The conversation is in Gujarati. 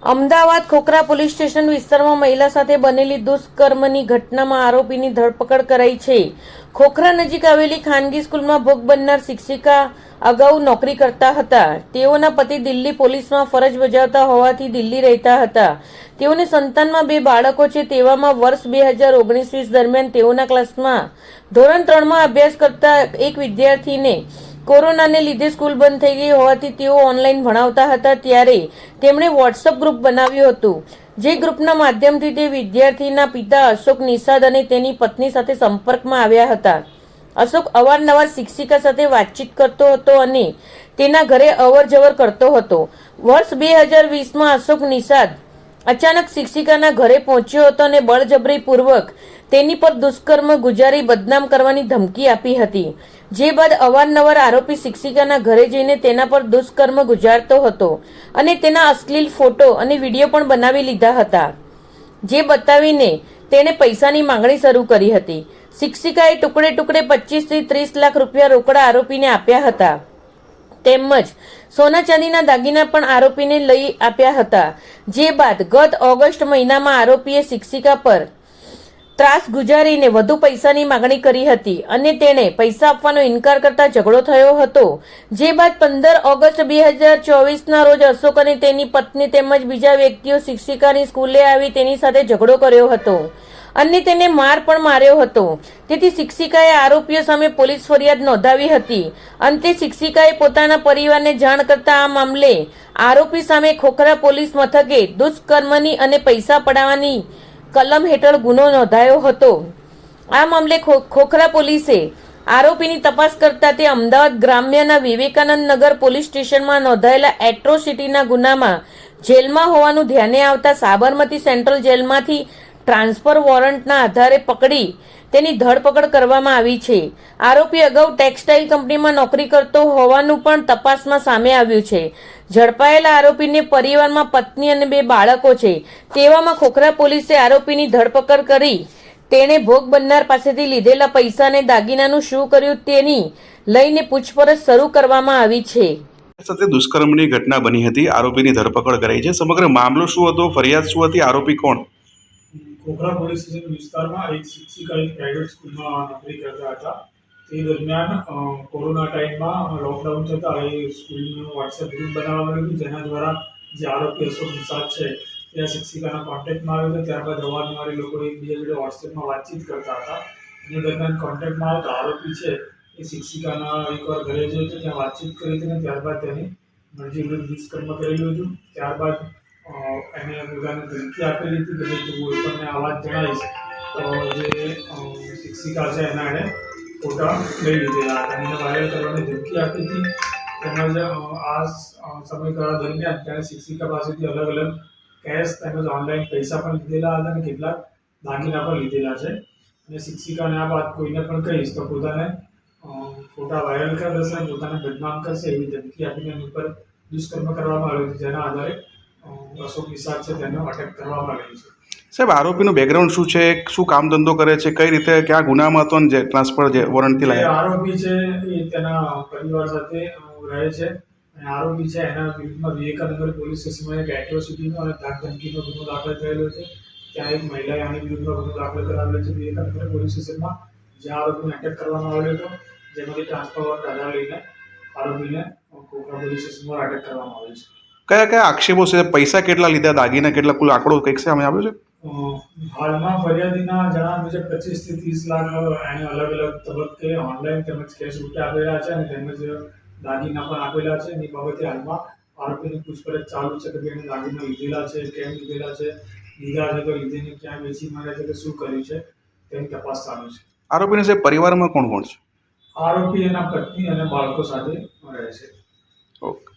અમદાવાદ ખોખરા પોલીસ સ્ટેશન વિસ્તારમાં મહિલા સાથે બનેલી દુષ્કર્મની ઘટનામાં આરોપીની ધરપકડ કરાઈ છે. ખોખરા નજીક આવેલી ખાનગી સ્કૂલમાં ભોગ બનનાર શિક્ષિકા અગાઉ નોકરી કરતા હતા. તેઓના પતિ દિલ્હી પોલીસમાં ફરજ બજાવતા હોવાથી દિલ્હી રહેતા હતા. તેઓને સંતાનમાં 2 બાળકો છે. તેવામાં વર્ષ 2019-20 દરમિયાન તેઓના ક્લાસમાં ધોરણ 3માં અભ્યાસ કરતા એક વિદ્યાર્થીને કોરોનાને લીધે સ્કૂલ બંધ થઈ ગઈ હોવાથી તેઓ ઓનલાઈન ભણાવતા હતા. ત્યારે તેમણે વોટ્સઅપ ગ્રુપ બનાવ્યું હતું, જે ગ્રુપના માધ્યમથી તે વિદ્યાર્થીના પિતા અશોક નિષાદ અને તેની પત્ની સાથે સંપર્કમાં આવ્યા હતા. અશોક અવારનવાર શિક્ષિકા સાથે વાતચીત કરતો હતો અને તેના ઘરે અવરજવર કરતો હતો. વર્ષ 2020માં અશોક નિષાદ અચાનક શિક્ષિકાના ઘરે પહોંચ્યો હતો અને બળજબરીપૂર્વક તેની પર દુષ્કર્મ ગુજારી બદનામ કરવાની ધમકી આપી હતી. જે બાદ અવારનવાર આરોપી શિક્ષિકાના ઘરે જઈને તેના પર દુષ્કર્મ ગુજારતો હતો અને તેના અશ્લીલ ફોટો અને વિડીયો પણ બનાવી લીધા હતા, જે બતાવીને તેણે પૈસાની માંગણી શરૂ કરી હતી. શિક્ષિકાએ ટુકડે ટુકડે 25 થી 30 લાખ રૂપિયા રોકડા આરોપીને આપ્યા હતા, તેમજ સોના ચાંદીના દાગીના પણ આરોપીને લઈ આપ્યા હતા. જે બાદ ગત ઓગસ્ટ મહિનામાં આરોપીએ શિક્ષિકા પર ત્રાસ ગુજારીને વધુ પૈસાની માંગણી કરી હતી અને તેણે પૈસા આપવાનો ઇનકાર કરતા ઝઘડો થયો હતો. જે બાદ 15 ઓગસ્ટ 2024ના રોજ અશોક અને તેની પત્ની તેમજ બીજા વ્યક્તિઓ શિક્ષિકાની સ્કૂલે આવી તેની સાથે ઝઘડો કર્યો હતો અને તેને માર પણ માર્યો હતો. તેથી શિક્ષિકાએ આરોપીઓ સામે પોલીસ ફરિયાદ નોંધાવી હતી. અંતે શિક્ષિકાએ પોતાના પરિવારને જાણ કરતા આ મામલે આરોપી સામે ખોખરા પોલીસ મથકે દુષ્કર્મની અને પૈસા પડાવવાની કલમ હેઠળ ગુનો નોંધાયો હતો. આ મામલે ખોખરા પોલીસે આરોપીની તપાસ કરતા તે અમદાવાદ ગ્રામ્યના વિવેકાનંદ નગર પોલીસ સ્ટેશનમાં નોંધાયેલા એટ્રોસિટીના ગુનામાં જેલમાં હોવાનું ધ્યાને આવતા સાબરમતી સેન્ટ્રલ જેલમાંથી ટ્રાન્સફર વોરંટના આધારે પકડી તેની ધરપકડ કરવામાં આવી છે. આરોપી અગાઉ ટેક્સટાઇલ કંપનીમાં નોકરી કરતો હોવાનું પણ તપાસમાં સામે આવ્યું છે. ઝડપાયેલા આરોપીને પરિવારમાં પત્ની અને 2 બાળકો છે. તેવામાં ખોખરા પોલીસે આરોપીની ધરપકડ કરી તેણે ભોગ બનનાર પાસેથી લીધેલા પૈસા અને દાગીનાનું શું કર્યું તેની લઈને પૂછપરછ શરૂ કરવામાં આવી છે. સાથે દુષ્કર્મની ઘટના બની હતી, આરોપીની ધરપકડ કરાઈ છે. સમગ્ર મામલો શું હતો, ફરિયાદ શું હતી, આરોપી કોણ? ખોખરા પોલીસ સ્ટેશન વિસ્તારમાં એક શિક્ષિકા એક પ્રાઇવેટ સ્કૂલમાં નોકરી કરતા હતા. તે દરમિયાન કોરોના ટાઈમમાં લોકડાઉન થતાં એ સ્કૂલનું વોટ્સએપ ગ્રુપ બનાવવામાં આવ્યું, જેના દ્વારા જે આરોપી અશોક નિષાદ છે તે શિક્ષિકાના કોન્ટેક્ટમાં આવ્યો હતો. ત્યારબાદ અવારનવાર એ લોકો એકબીજા જોડે વોટ્સએપમાં વાતચીત કરતા હતા. એ દરમિયાન કોન્ટેક્ટમાં આવતા આરોપી છે એ શિક્ષિકાના એકવાર ઘરે જઈ હતો, ત્યાં વાતચીત કરી હતી અને ત્યારબાદ તેની મરજી વિરુદ્ધ દુષ્કર્મ કરેલું હતું. ત્યારબાદ એને પોતાને ધમકી આપેલી હતી કે તું કોઈ પણ આ વાત જણાવીશ તો જે શિક્ષિકા છે એના એણે ફોટા લઈ લીધેલા હતા અને એને વાયરલ કરવાની ધમકી આપી હતી. તેમજ આ સમયગાળા દરમિયાન તેણે શિક્ષિકા પાસેથી અલગ અલગ કેશ તેમજ ઓનલાઈન પૈસા પણ લીધેલા હતા અને કેટલાક દાગીના પણ લીધેલા છે. અને શિક્ષિકાને આ વાત કોઈને પણ કહીશ તો પોતાને ફોટા વાયરલ કરી દેશે, પોતાને બદનામ કરશે એવી ધમકી આપીને એની ઉપર દુષ્કર્મ કરવામાં આવ્યું હતું, જેના આધારે અશોક નિષાદ છે તેને અટક કરવામાં આવી છે. સાહેબ, આરોપીનું બેકગ્રાઉન્ડ શું છે, શું કામ ધંધો કરે છે, કઈ રીતે ક્યાં ગુનામાં હતો અને જે ટ્રાન્સફર જે વોરંટથી લાવ્યા? આરોપી છે એ તેના પરિવાર સાથે રહે છે અને આરોપી છે એના વિરુદ્ધમાં વિવેકાનંદ પોલીસ સ્ટેશનમાં એક એટ્રોસિટીનો અને ધાક ધમકીનો ગુનો દાખલ થયેલો છે. ત્યાં એક મહિલાએ આની વિરુદ્ધમાં ગુનો દાખલ કરાવેલો છે વિવેકાનંદ પોલીસ સ્ટેશનમાં, જ્યાં આરોપીને અટક કરવામાં આવ્યો હતો, જેમાંથી ટ્રાન્સફર વોરંટ આધાર લઈને આરોપીને ખોખરા પોલીસ સ્ટેશનમાં અટક કરવામાં આવ્યો છે. કયા કયા આક્ષેપો છે, પૈસા કેટલા લીધા, દાગીના કેટલા, કુલ આંકડો કંઈક સામે આવ્યો છે? હાલમાં ફરિયાદીના જણાવ્યા મુજબ 25 થી 30 લાખ એને અલગ અલગ તબક્કે ઓનલાઈન તેમજ કેશ રૂપિયા આપેલા છે અને તેમજ દાગીના પણ આપેલા છે. એની બાબતે હાલમાં આરોપીની પૂછપરછ ચાલુ છે કે એને દાગીના લીધેલા છે, કેમ લીધેલા છે, લીધા છે તો લીધીને ક્યાં વેચી માર્યા છે કે શું કર્યું છે તેની તપાસ ચાલુ છે. આરોપીના સાહેબ પરિવારમાં કોણ કોણ છે? આરોપી એના પત્ની અને બાળકો સાથે રહે છે. ઓકે.